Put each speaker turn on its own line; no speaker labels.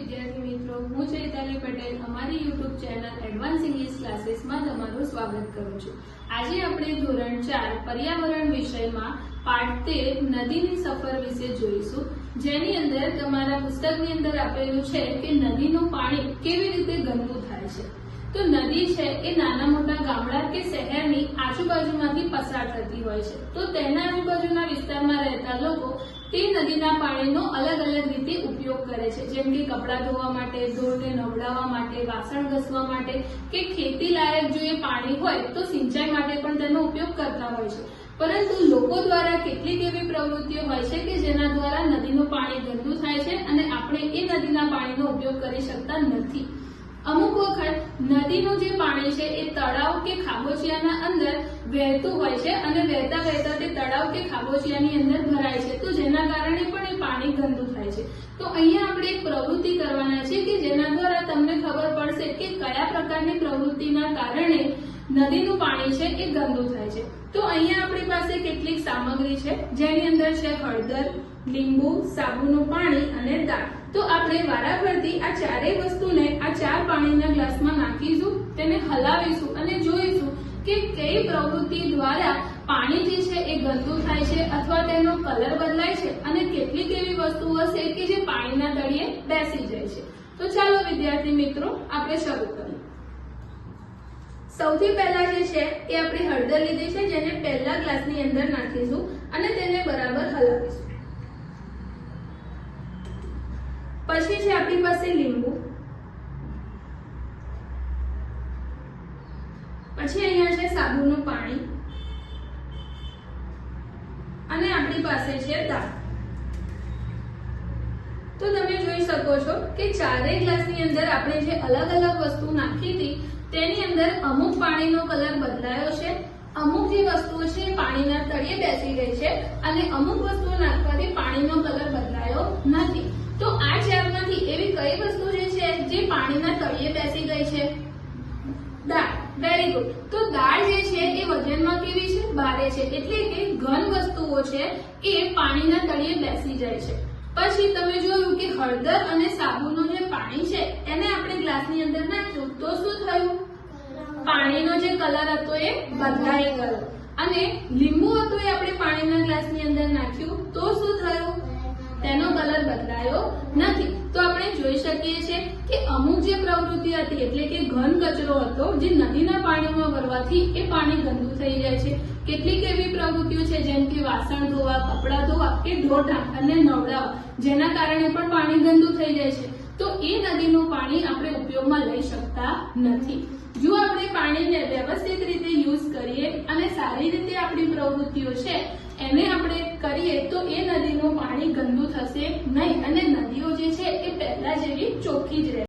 વિદ્યાર્થી મિત્રો, હું ચૈતાલી પટેલ અમારી YouTube ચેનલ એડવાન્સ ઇંગ્લિશ ક્લાસીસમાં તમારું સ્વાગત કરું છું। આજે આપણે ધોરણ 4 પર્યાવરણ વિષયમાં પાઠ 13 નદીની સફર વિશે જોઈશું, જેની અંદર તમારા પુસ્તકની અંદર આપેલું છે કે નદીનું પાણી કેવી રીતે ગંદુ થાય છે। તો નદી છે એ નાના મોટા ગામડા કે શહેરની આજુબાજુમાંથી પસાર થતી હોય છે। તો તેના આજુબાજુના વિસ્તારમાં રહેતા લોકો તે નદીના પાણીનો અલગ અલગ રીતે ઉપયોગ કરે છે, જેમ કે કપડાં ધોવા માટે, ઢોરને નવડાવવા માટે, વાસણ ઘસવા માટે કે ખેતી લાયક જો એ પાણી હોય તો સિંચાઈ માટે પણ તેનો ઉપયોગ કરતા હોય છે। પરંતુ લોકો દ્વારા કેટલીક એવી પ્રવૃત્તિઓ હોય છે કે જેના દ્વારા નદીનું પાણી ગંદુ થાય છે અને આપણે એ નદીના પાણીનો ઉપયોગ કરી શકતા નથી। અમુક વખત નદીનું જે પાણી છે એ તળાવ કે ખાબોચિયાના અંદર વહેતું હોય છે અને વહેતા વહેતા તે તળાવ કે ખાબોચિયાની અંદર ભરાય છે, તો જેના કારણે પણ એ પાણી ગંદુ થાય છે। તો અહીંયા આપણે એક પ્રવૃત્તિ કરવાના છે કે જેના દ્વારા તમને ખબર પડશે કે કયા પ્રકારની પ્રવૃત્તિના કારણે નદીનું પાણી છે એ ગંદુ થાય છે। તો અહીંયા આપણી પાસે કેટલીક સામગ્રી છે, જેની અંદર છે હળદર, લીંબુ, સાબુનું પાણી અને દાળ। તો આપણે વારાફરતી આ ચારેય વસ્તુને આ 4 પાણીના ગ્લાસમાં નાખીશું, તેને હલાવીશું અને જોઈશું કે કઈ પ્રવૃત્તિ દ્વારા પાણી જે છે એ ગંદુ થાય છે અથવા તેનો કલર બદલાય છે અને કેટલીક એવી વસ્તુ હશે કે જે પાણીના તળિયે બેસી જાય છે। તો ચાલો વિદ્યાર્થી મિત્રો આપણે શરૂ કરીએ। સૌથી પહેલા જે છે એ આપણે હળદર લીધી છે, જેને પહેલા ગ્લાસની અંદર નાખીશું અને તેને બરાબર હલાવીશું। પછી છે આપણી પાસે લીંબુ, પછી અહીંયા છે સાબુનું પાણી અને આપણી પાસે છે દાળ। તો તમે જોઈ શકો છો કે ચારેય ગ્લાસની અંદર આપણે જે અલગ અલગ વસ્તુ નાખી હતી તેની અંદર અમુક પાણીનો કલર બદલાયો છે, અમુક જે વસ્તુઓ છે પાણીના તળિયે બેસી ગઈ છે અને અમુક વસ્તુઓ નાખવાથી પાણીનો કલર બદલાયો નથી। તો આ ચારમાંથી એવી કઈ વસ્તુ જે છે જે પાણીના તળિયે બેસી ગઈ છે? દાળ। Very good. તો દાળ જે છે એ વજનમાં કેવી છે? ભારે છે, એટલે કે ઘન વસ્તુઓ છે એ પાણીના તળિયે બેસી જાય છે। પછી તમે જોયું કે હળદર અને સાબુનું જે પાણી છે એને આપણે ગ્લાસની અંદર નાખ્યું તો શું થયું? પાણીનો જે કલર હતો એ બદલાઈ ગયો અને લીંબુ હતું એ આપણે પાણીના ગ્લાસની અંદર નાખ્યું તો શું થયું? તેનો કલર બદલાયો નથી। તો આપણે જોઈ શકીએ છીએ કે અમુક જે પ્રવૃત્તિ હતી એટલે કે ઘન કચરો હતો જે નદીના પાણીમાં ભરવાથી એ પાણી ગંદુ થઈ જાય છે। કેટલીક એવી પ્રવૃત્તિઓ છે જેમ કે વાસણ ધોવા, કપડાં ધોવા કે ઢોર અને નવડાવવા, જેના કારણે પણ પાણી ગંદુ થઈ જાય છે। તો એ નદીનું પાણી આપણે ઉપયોગમાં લઈ શકતા નથી। જો આપણે પાણીને વ્યવસ્થિત રીતે યુઝ કરીએ અને સારી રીતે આપણી પ્રવૃત્તિઓ છે એને આપણે કરીએ તો એ નદીનું પાણી ગંદુ થશે નહીં અને નદીઓ જે છે એ પહેલા જેવી ચોખ્ખી જ રહેશે।